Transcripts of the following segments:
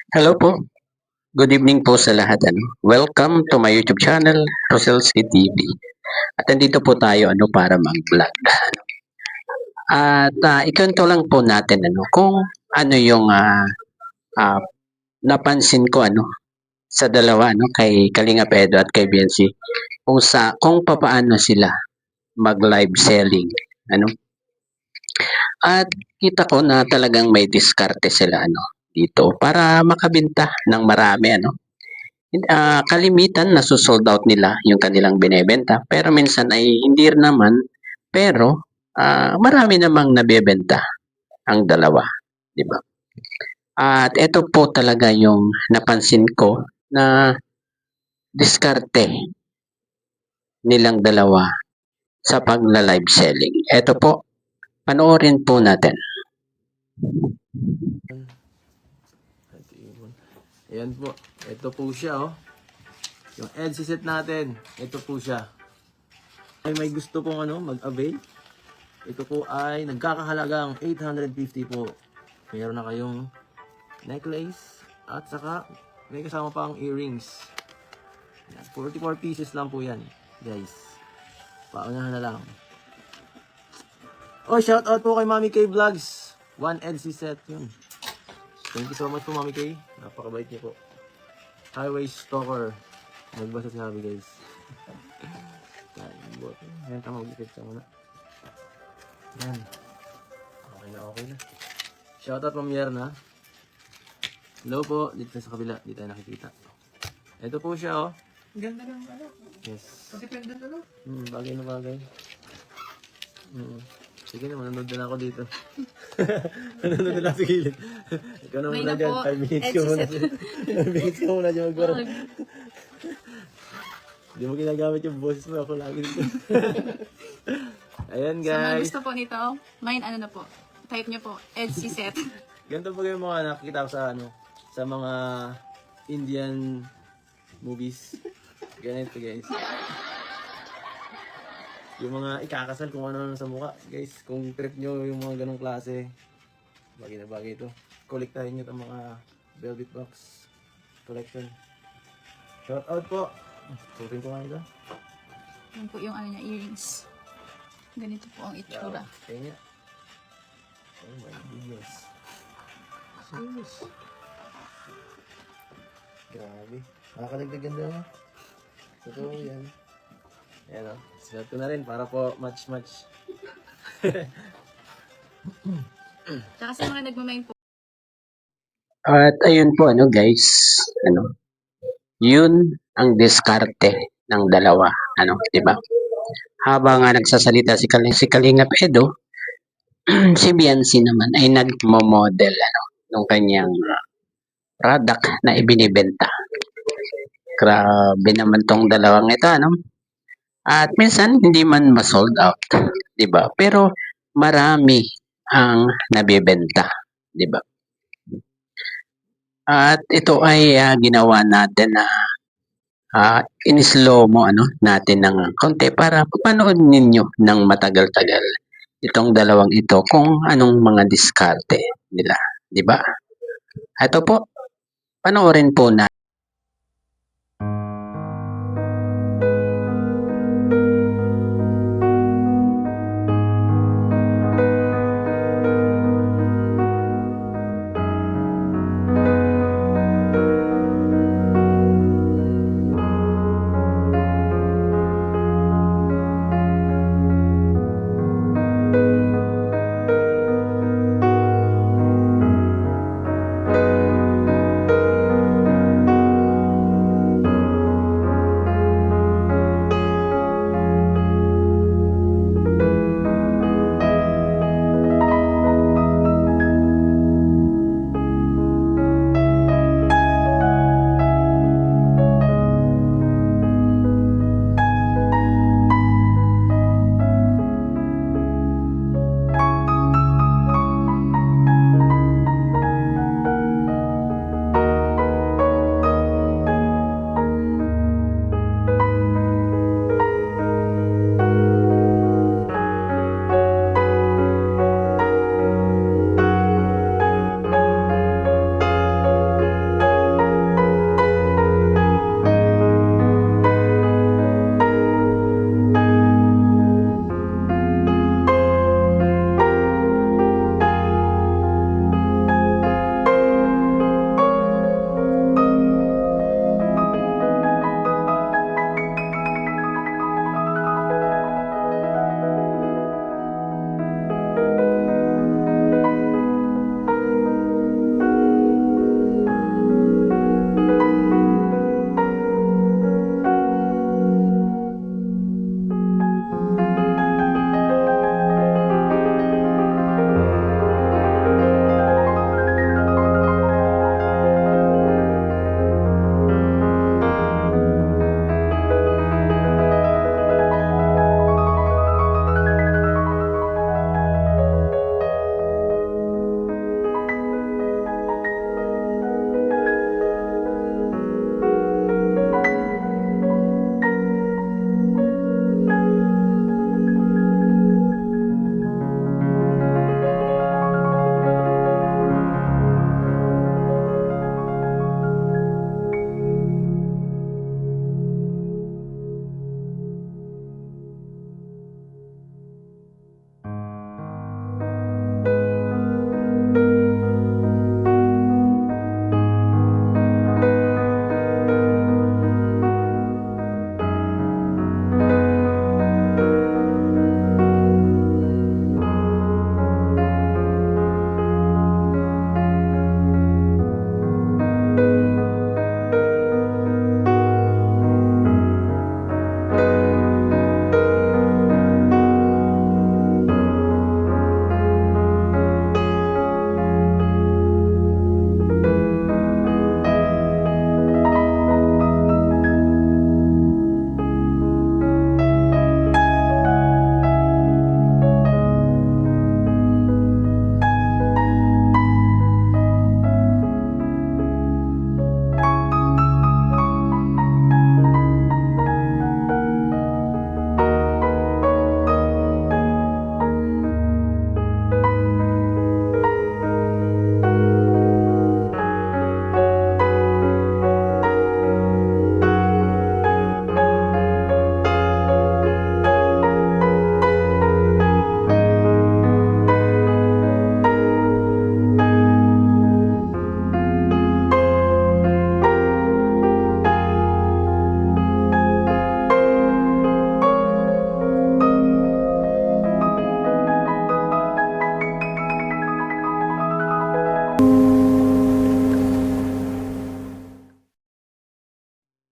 Hello po. Good evening po sa lahat. Welcome to my YouTube channel, Rosel C TV. At nandito po tayo para mag-vlog. At ikwento lang po natin kung ano yung ah, napansin ko sa dalawa kay Kalinga Pedro at kay Biancy kung papaano sila mag-live selling. Ano? At kita ko na talagang may diskarte sila dito para makabenta ng marami kalimitan naso-sold out nila yung kanilang binebenta pero minsan ay hindi rin naman pero marami namang nabebenta ang dalawa, di ba? At ito po talaga yung napansin ko na diskarte nilang dalawa sa pagla-live selling. Ito po, panoorin po natin. Ayan po. Ito po siya, oh. Yung EDC set natin. Ito po siya. Ay may gusto pong mag-avail. Ito po ay nagkakahalagang 850 po. Meron na kayong necklace at saka may kasama pa ang earrings. Ayan, 44 pieces lang po yan, guys. Paunahan na lang. Oh, shout out po kay Mami K Vlogs. 1 EDC set yun. Thank you so much po, Mami K. Napakabait niyo po. Highway Stalker. Nagbasa si Habi, guys. Ayan ka, mag-effect ka muna. Ayan. Okay na. Shoutout, Ma'am Yerna. Hello po. Dito sa kabila. Dito tayo nakikita. Ito po siya, oh. Ganda ng Yes. Independent Bagay na bagay. Sige na, manonood na ako dito. Manonood na sa gilid. Ikaw na muna dyan. 5 minutes ka muna. 5 minutes ka muna dyan magbara. Hindi mo ginagamit yung boses mo. Ako lagi dito. Ayan, Sa mga guys. gusto po nito, mine na po. Type nyo po, EDC set. Ganito po yung mga nakikita ko sa mga Indian movies. Ganito, guys. Yung mga ikakasal kung ano sa mukha. Guys, kung trip nyo yung mga ganong klase, bagay na bagay ito. Kolektahin nyo itong mga velvet box collection. Shout out po. Sutin ko nga ito. Yan po yung earrings. Ganito po ang itsura. Kaya nga. Oh my goodness. Serious. Grabe. Nakakadagdag ganda mo. Totoo yan. Ayan o. Sinuot ko na rin para po match-match. Tsaka sa mga nagmamain po. At ayun po guys, yun ang diskarte ng dalawa, di ba? Habang nagsasalita si Kalinga Pedro, si Biancy naman ay nagmo-model ng kanyang product na ibinibenta. Grabe naman tong dalawang ito, At minsan hindi man ma-sold out, 'di ba? Pero marami ang nabebenta, 'di ba? At ito ay ginawa natin na in-slow mo natin ng konti para mapanood ninyo ng matagal-tagal itong dalawang ito kung anong mga diskarte nila, 'di ba? Ito po, panoorin po na.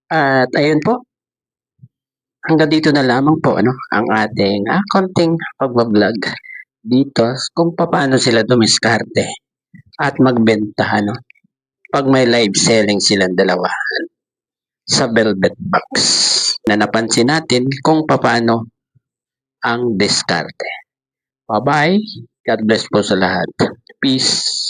At ayun po, hanggang dito na lamang po ano, ang ating konting pagbablog dito kung paano sila dumiskarte at magbenta ano, pag may live selling silang dalawa sa Velvet Box na napansin natin kung paano ang diskarte. Bye-bye. God bless po sa lahat. Peace.